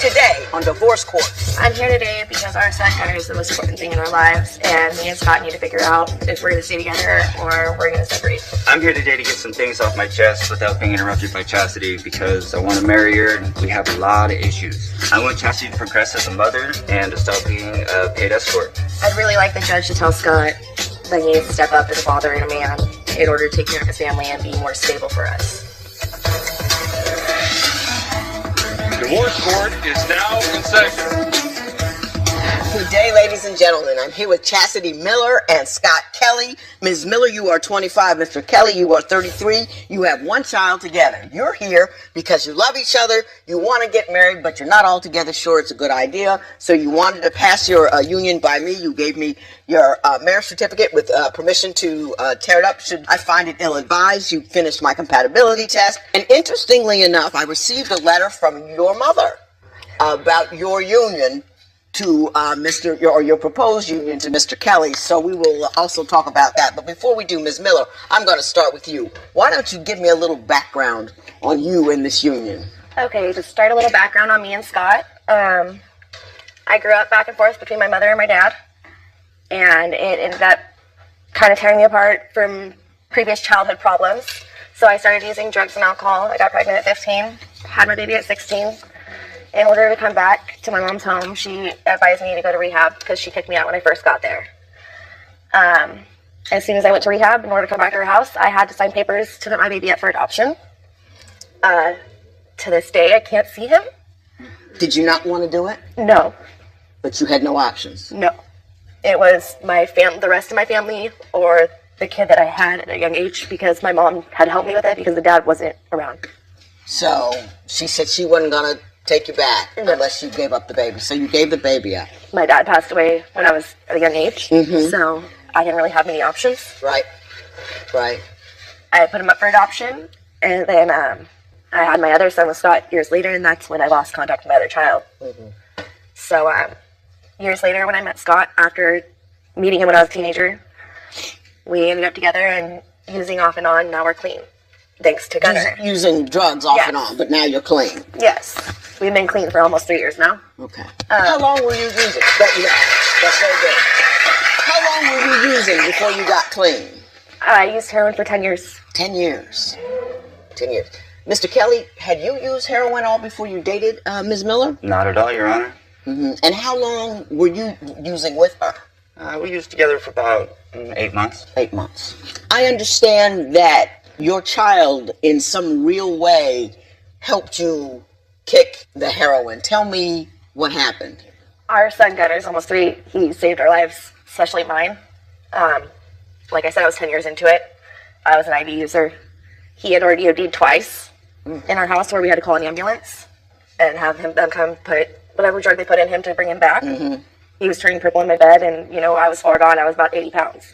today on Divorce Court? I'm here today because our son Gunner is the most important thing in our lives, and me and Scott need to figure out if we're going to stay together or we're going to separate. I'm here today to get some things off my chest without being interrupted by Chastity because I want to marry her and we have a lot of issues. I want Chastity to progress as a mother and to stop being a paid escort. I'd really like the judge to tell Scott that he needs to step up as a father and a man in order to take care of his family and be more stable for us. Divorce Court is now in session. Good day, ladies and gentlemen. I'm here with Chastity Miller and Scott Kelly. Ms. Miller, you are 25. Mr. Kelly, you are 33. You have one child together. You're here because you love each other. You want to get married, but you're not altogether sure it's a good idea. So you wanted to pass your union by me. You gave me your marriage certificate with permission to tear it up should I find it ill-advised. You finished my compatibility test. And interestingly enough, I received a letter from your mother about your union to your proposed union to Mr. Kelly, so we will also talk about that. But before we do, Ms. Miller, I'm going to start with you. Why don't you give me a little background on you and this union? Okay, to start a little background on me and Scott. I grew up back and forth between my mother and my dad, and it ended up kind of tearing me apart from previous childhood problems. So I started using drugs and alcohol. I got pregnant at 15, had my baby at 16. In order to come back to my mom's home, she advised me to go to rehab because she kicked me out when I first got there. As soon as I went to rehab, in order to come back to her house, I had to sign papers to put my baby up for adoption. To this day, I can't see him. Did you not want to do it? No. But you had no options? No. It was the rest of my family or the kid that I had at a young age because my mom had helped me with it because the dad wasn't around. So she said she wasn't going to take you back unless you gave up the baby. So you gave the baby up. My dad passed away when I was at a young age, so I didn't really have many options. Right. I put him up for adoption, and then I had my other son with Scott years later, and that's when I lost contact with my other child. So years later, when I met Scott, after meeting him when I was a teenager, we ended up together and using off and on. Now we're clean, thanks to Gunner. Using drugs off and on, but now you're clean. Yes. We've been clean for almost 3 years now. Okay. How long were you using? That's very good. How long were you using before you got clean? I used heroin for 10 years. 10 years. 10 years. Mr. Kelly, had you used heroin all before you dated Ms. Miller? Not at all, Your Honor. And how long were you using with her? We used together for about 8 months. 8 months. I understand that your child, in some real way, helped you kick the heroin. Tell me what happened. Our son Gunner's almost 3. He saved our lives, especially mine. Like I said, I was 10 years into it. I was an IV user. He had already OD'd twice in our house where we had to call an ambulance and have them come put whatever drug they put in him to bring him back. He was turning purple in my bed, and I was far gone. I was about 80 pounds.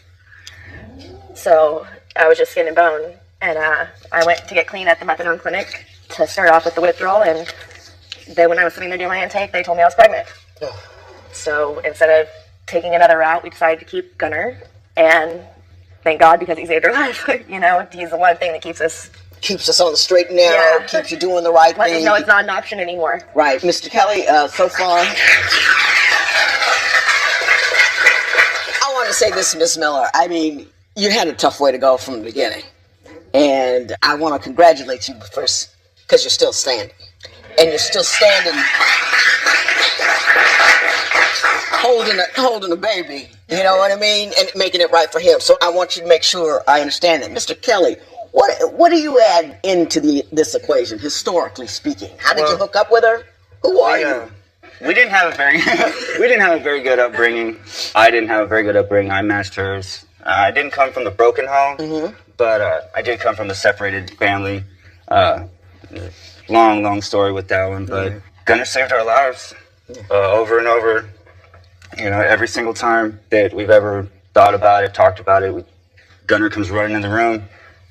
So I was just skin and bone. And I went to get clean at the methadone clinic to start off with the withdrawal, and then when I was sitting there doing my intake, they told me I was pregnant. So instead of taking another route, we decided to keep Gunner, and thank God because he saved our life. He's the one thing that keeps us on the straight and narrow, keeps you doing the right let thing. us know it's not an option anymore. Right. Mr. Kelly, so far, I want to say this, Ms. Miller. I mean, you had a tough way to go from the beginning. And I want to congratulate you first because you're still standing. And you're still standing holding a baby, you know what I mean? And making it right for him. So I want you to make sure I understand that. Mr. Kelly, what do you add into this equation, historically speaking? How did you hook up with her? Who are you? We didn't have a very good upbringing. I didn't have a very good upbringing. I matched hers. I didn't come from the broken home, but I did come from a separated family. Long story with that one, but Gunner saved our lives over and over. Every single time that we've ever thought about it, talked about it, Gunner comes running in the room,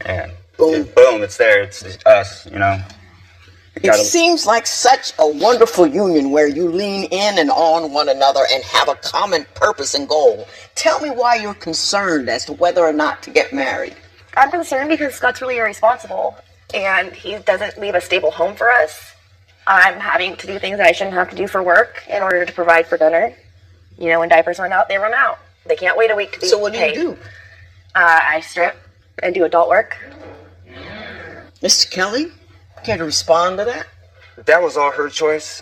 and boom, it's there. It's us, It seems like such a wonderful union where you lean in and on one another and have a common purpose and goal. Tell me why you're concerned as to whether or not to get married. I'm concerned because Scott's really irresponsible, and he doesn't leave a stable home for us. I'm having to do things that I shouldn't have to do for work in order to provide for Gunner. You know, when diapers run out, they run out. They can't wait a week to be So what do paid. you do? I strip and do adult work. Mr. Kelly, care to respond to that? That was all her choice.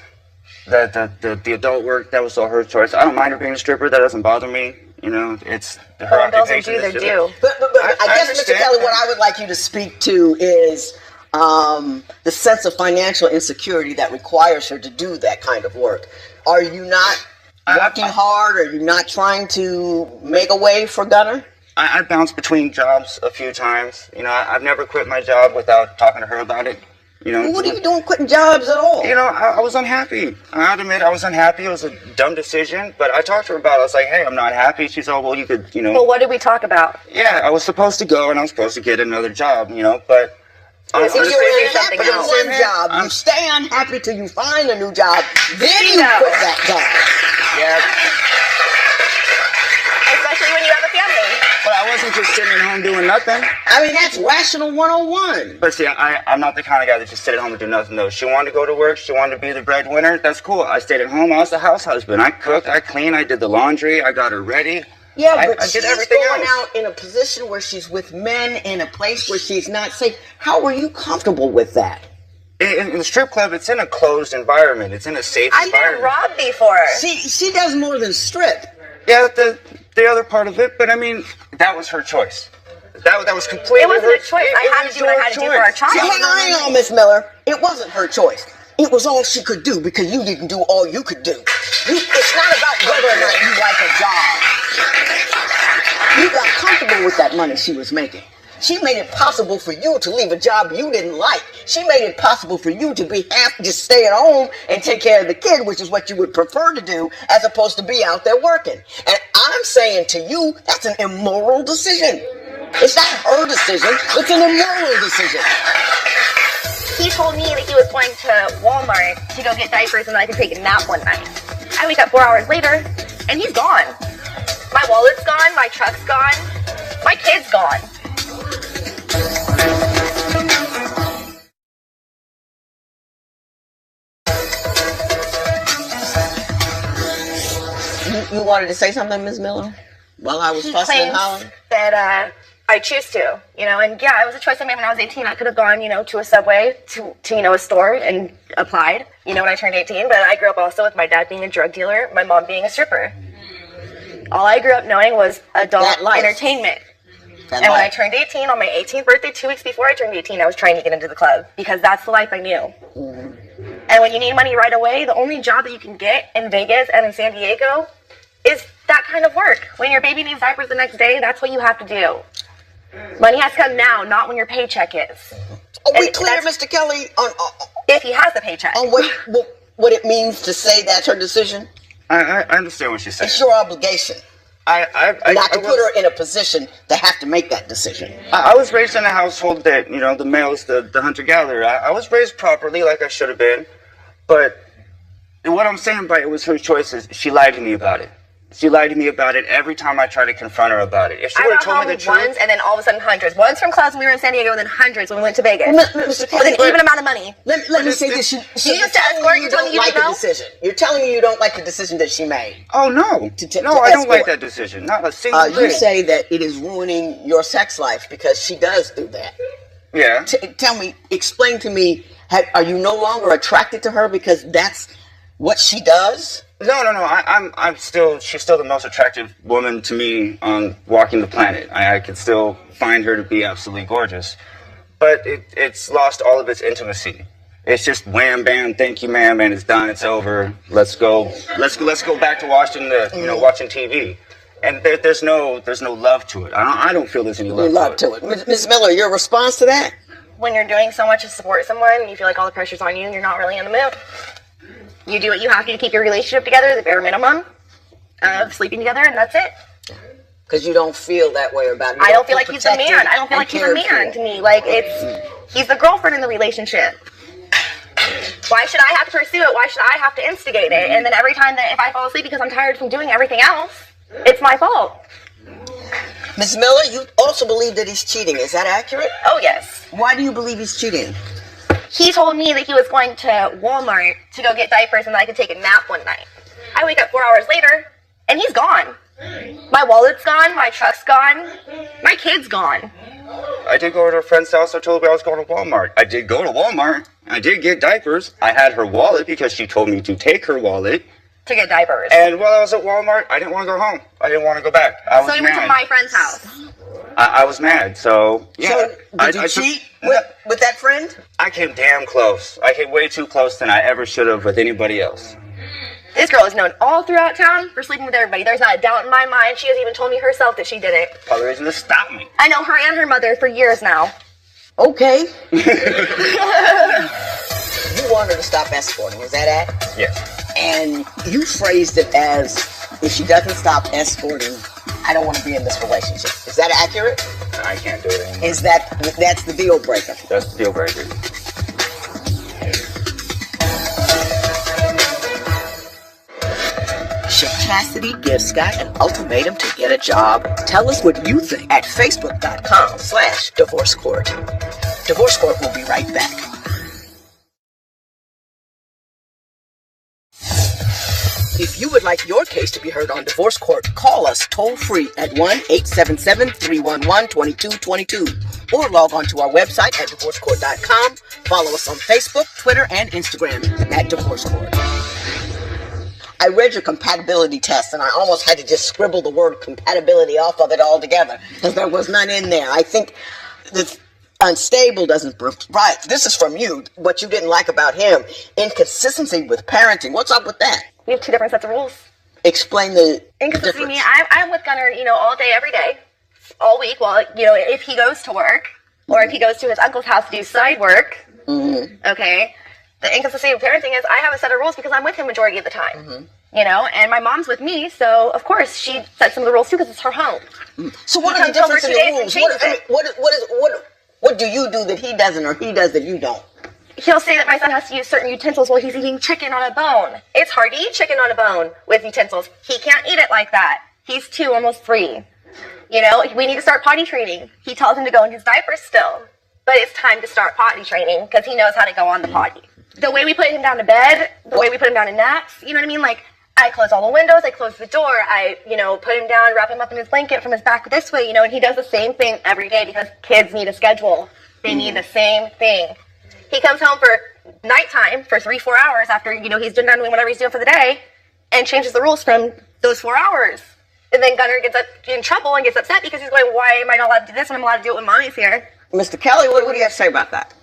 The adult work, that was all her choice. I don't mind her being a stripper. That doesn't bother me. You know, it's her When bills are occupation. due, is they're to- due. But I guess, Mr. understand. Kelly, what I would like you to speak to is the sense of financial insecurity that requires her to do that kind of work. Are you not working hard? Are you not trying to make a way for Gunner? I bounced between jobs a few times. You know, I've never quit my job without talking to her about it. You know, What are you doing quitting jobs at all? You know, I was unhappy. I have to admit, I was unhappy. It was a dumb decision, but I talked to her about it. I was like, hey, I'm not happy. She's all, well, you could, you know. Well, what did we talk about? Yeah, I was supposed to go and I was supposed to get another job, you know, but. I If was you're saying unhappy something with else. one job, you stay unhappy till you find a new job, then you Bingo. quit that job. Yeah, Especially when you have a family. but I wasn't just sitting at home doing nothing. I mean, that's rational 101. But see, I'm not the kind of guy that just sit at home and do nothing, though. She wanted to go to work. She wanted to be the breadwinner. That's cool. I stayed at home. I was the house husband. I cooked. I cleaned. I did the laundry. I got her ready. Yeah, I but did she's everything going else. out in a position where she's with men in a place where she's not safe. How are you comfortable with that? In the strip club, it's in a closed environment. It's in a safe I've been environment. robbed before. She does more than strip. Yeah, the other part of it, but I mean, that was her choice. That was completely. It wasn't her, a choice. I had was to do what I your had to do for our choice. child. See, hang on, Miss Miller. It wasn't her choice. It was all she could do because you didn't do all you could do. It's not about whether or not you like a job. You got comfortable with that money she was making. She made it possible for you to leave a job you didn't like. She made it possible for you to just stay at home and take care of the kid, which is what you would prefer to do, as opposed to be out there working. And I'm saying to you, that's an immoral decision. It's not her decision, it's an immoral decision. He told me that he was going to Walmart to go get diapers and that I could take a nap one night. I wake up 4 hours later and he's gone. My wallet's gone, my truck's gone, my kid's gone. You wanted to say something, Ms. Miller? While I was He fussing and claims hollering? that I choose to, you know, and yeah, it was a choice I made when I was 18. I could have gone, you know, to a Subway, to you know, a store and applied, you know, when I turned 18, but I grew up also with my dad being a drug dealer, my mom being a stripper. All I grew up knowing was adult That life. entertainment. That And when I life. turned 18, on my 18th birthday, 2 weeks before I turned 18, I was trying to get into the club because that's the life I knew. And when you need money right away, the only job that you can get in Vegas and in San Diego is that kind of work. When your baby needs diapers the next day, that's what you have to do. Money has to come now, not when your paycheck is. Are we and clear, that's- Mr. Kelly, on If he has a paycheck. what it means to say that's her decision? I understand what she's saying. It's your obligation I not to was- put her in a position to have to make that decision. I was raised in a household that, you know, the male is the hunter-gatherer. I was raised properly, like I should have been. But what I'm saying by it was her choice is she lied to me about it. She lied to me about it every time I tried to confront her about it. If she I would have brought told me home the truth, ones and then all of a sudden hundreds. Ones from clubs when we were in San Diego and then hundreds when we went to Vegas. Mr. With Kelly, an even amount of money. let me say this. You used to escort, you you're telling don't me you like didn't the know? decision. You're telling me you don't like the decision that she made. oh no, to no, I don't like escort. that decision. Not a single You thing. say that it is ruining your sex life because she does do that. Yeah. Tell me, explain to me, are you no longer attracted to her because that's what she does? No. I'm still. She's still the most attractive woman to me on walking the planet. I could still find her to be absolutely gorgeous, but it's lost all of its intimacy. It's just wham bam, thank you ma'am, and it's done. It's over. Let's go. Let's go back to watching watching TV. And there's no love to it. I don't feel there's any love, Love to it. Ms. Miller, your response to that? When you're doing so much to support someone, you feel like all the pressure's on you and you're not really in the mood. You do what you have to keep your relationship together, the bare minimum of sleeping together, and that's it. Because you don't feel that way about it. I don't feel like he's a man. I don't feel like he's a man to me. Like, he's the girlfriend in the relationship. Why should I have to pursue it? Why should I have to instigate it? And then every time that if I fall asleep because I'm tired from doing everything else, it's my fault. Ms. Miller, you also believe that he's cheating. Is that accurate? Oh, yes. Why do you believe he's cheating? He told me that he was going to Walmart to go get diapers and that I could take a nap one night. I wake up 4 hours later, and he's gone. My wallet's gone, my truck's gone, my kid's gone. I did go to a friend's house. I told her I was going to Walmart. I did go to Walmart. I did get diapers. I had her wallet because she told me to take her wallet. To get diapers. And while I was at Walmart, I didn't want to go home. I didn't want to go back. I was So you mad. went to my friend's house. I was mad. So, yeah. So, did you cheat with that friend? I came damn close. I came way too close than I ever should have with anybody else. This girl is known all throughout town for sleeping with everybody. There's not a doubt in my mind. She has even told me herself that she did it. Probably reason to stop me. I know her and her mother for years now. Okay. You want her to stop escorting, is that it? Yes. And you phrased it as, if she doesn't stop escorting, I don't want to be in this relationship. Is that accurate? I can't do it anymore. That's the deal breaker? That's the deal breaker. Should Chastity give Scott an ultimatum to get a job? Tell us what you think at facebook.com/divorce court. Divorce Court will be right back. If you would like your case to be heard on Divorce Court, call us toll free at 1-877-311-2222 or log on to our website at divorcecourt.com. Follow us on Facebook, Twitter, and Instagram at Divorce Court. I read your compatibility test and I almost had to just scribble the word compatibility off of it altogether because there was none in there. I think the unstable doesn't right. This is from you. What you didn't like about him: inconsistency with parenting. What's up with that? We have two different sets of rules. Explain the Inconsistency. difference. I'm with Gunnar, all day, every day, all week. Well, if he goes to work or if he goes to his uncle's house to do side work, okay. The inconsistency of parenting is I have a set of rules because I'm with him majority of the time. And my mom's with me, so of course she sets some of the rules too because it's her home. So what He are the comes over differences in 2 the days and rules? changes What do you do that he doesn't or he does that you don't? He'll say that my son has to use certain utensils while he's eating chicken on a bone. It's hard to eat chicken on a bone with utensils. He can't eat it like that. He's 2, almost 3. We need to start potty training. He tells him to go in his diapers still. But it's time to start potty training because he knows how to go on the potty. The way we put him down to bed, the way we put him down in naps, you know what I mean? Like, I close all the windows, I close the door, I, put him down, wrap him up in his blanket from his back this way, and he does the same thing every day because kids need a schedule. They need the same thing. He comes home for nighttime for 3-4 hours after, he's done doing whatever he's doing for the day and changes the rules from those 4 hours. And then Gunnar gets in trouble and gets upset because he's going, why am I not allowed to do this when I'm allowed to do it when mommy's here? Mr. Kelly, what do you have to say about that?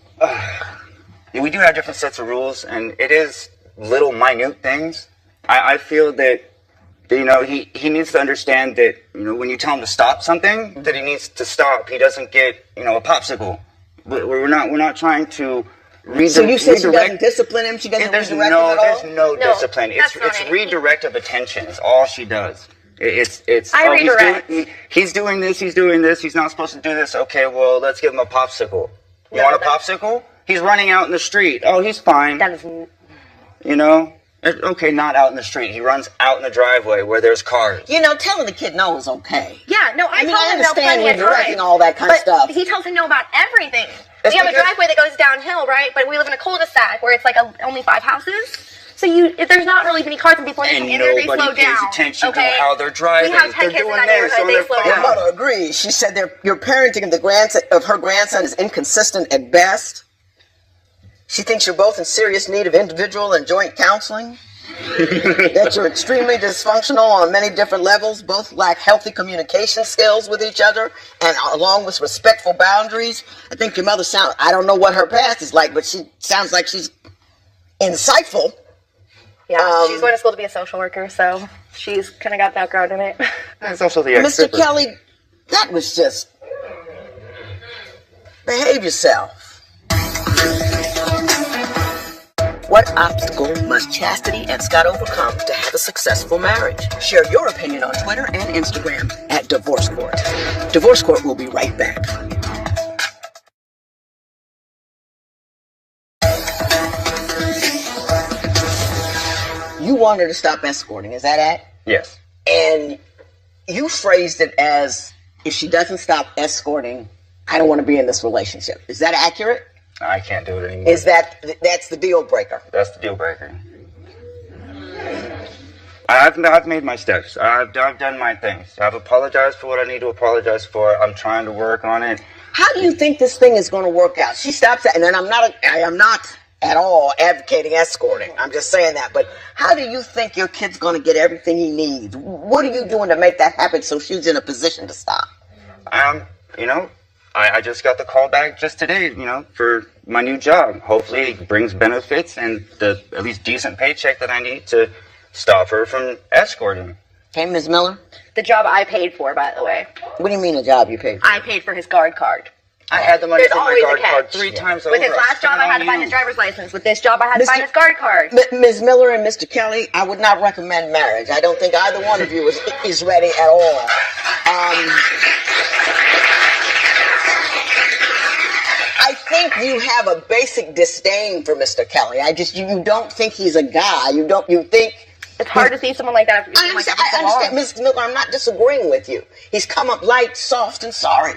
We do have different sets of rules, and it is little minute things. I feel that, he needs to understand that, when you tell him to stop something, that he needs to stop. He doesn't get, a popsicle. We're not trying to redirect. So you said she doesn't discipline him? She doesn't redirect him at all? There's no discipline. It's not it. redirect of attention is all she does. It's redirect. He's doing this, he's not supposed to do this. Okay, well, let's give him a popsicle. You want a popsicle? He's running out in the street. Oh, he's fine. That is... Okay, not out in the street. He runs out in the driveway where there's cars. Telling the kid no is okay. Yeah, no, I told I him no understand plenty of redirecting times. all that kind of stuff. He tells him no about everything. That's We have a because- driveway that goes downhill, right? But we live in a cul-de-sac where it's like only 5 houses. So if there's not really many cars and people And in there, they slow nobody pays down. attention okay? to how they're driving. We have 10 They're kids in doing that this neighborhood, on they their slow phone. Your down. mother agrees. She said your parenting of her grandson is inconsistent at best. She thinks you're both in serious need of individual and joint counseling. That you're extremely dysfunctional on many different levels. Both lack healthy communication skills with each other, and along with respectful boundaries. I think your mother I don't know what her past is like, but she sounds like she's insightful. Yeah, she's going to school to be a social worker, so she's kind of got background in it. That's also the Mr. ex-stripper. Kelly, that was just... Behave yourself. What obstacle must Chastity and Scott overcome to have a successful marriage? Share your opinion on Twitter and Instagram at Divorce Court. Divorce Court will be right back. You want her to stop escorting, is that it? Yes. And you phrased it as, if she doesn't stop escorting, I don't want to be in this relationship. Is that accurate? I can't do it anymore. Is that's the deal breaker? That's the deal breaker. I've made my steps. I've done my things. I've apologized for what I need to apologize for. I'm trying to work on it. How do you think this thing is going to work out? She stops at, and then I am not at all advocating escorting. I'm just saying that. But how do you think your kid's going to get everything he needs? What are you doing to make that happen so she's in a position to stop? I just got the call back just today, for my new job. Hopefully it brings benefits and the at least decent paycheck that I need to stop her from escorting. Okay, Ms. Miller? The job I paid for, by the way. What do you mean a job you paid for? I paid for his guard card. I had the money There's for my always a guard card catch. 3 times over. With his last job, I had to buy his driver's license. With this job, I had to buy Mr. his guard card. Ms. Miller and Mr. Kelly, I would not recommend marriage. I don't think either one of you is ready at all. I think you have a basic disdain for Mr. Kelly. You don't think he's a guy. You think... It's hard to see someone like that. I understand, Ms. Miller, I'm not disagreeing with you. He's come up light, soft, and sorry.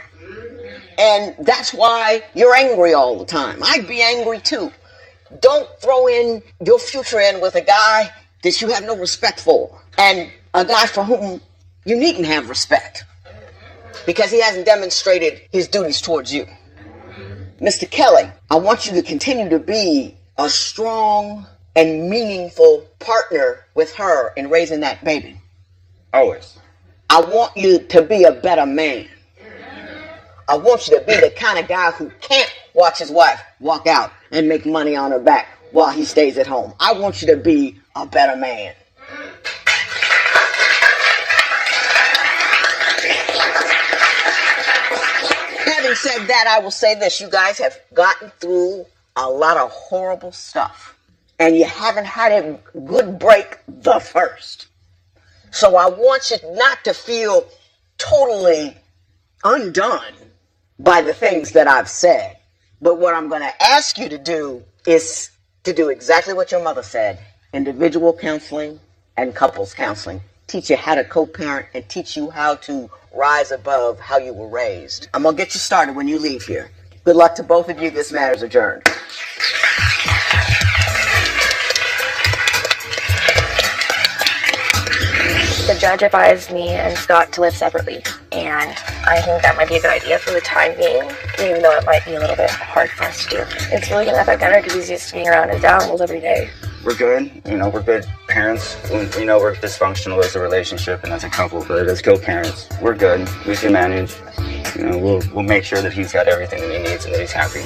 And that's why you're angry all the time. I'd be angry too. Don't throw in your future in with a guy that you have no respect for, and a guy for whom you needn't have respect, because he hasn't demonstrated his duties towards you. Mr. Kelly, I want you to continue to be a strong and meaningful partner with her in raising that baby. Always. I want you to be a better man. I want you to be the kind of guy who can't watch his wife walk out and make money on her back while he stays at home. I want you to be a better man. Having said that, I will say this. You guys have gotten through a lot of horrible stuff, and you haven't had a good break the first. So I want you not to feel totally undone by the things that I've said. But what I'm going to ask you to do is to do exactly what your mother said. Individual counseling and couples counseling. Teach you how to co-parent and teach you how to rise above how you were raised. I'm going to get you started when you leave here. Good luck to both of you. This matter's adjourned. The judge advised me and Scott to live separately, and I think that might be a good idea for the time being, even though it might be a little bit hard for us to do. It's really going to affect Henry because he's used to being around his animals every day. We're good. We're good parents. We're dysfunctional as a relationship and as a couple, but as co-parents, we're good. We can manage. We'll make sure that he's got everything that he needs and that he's happy.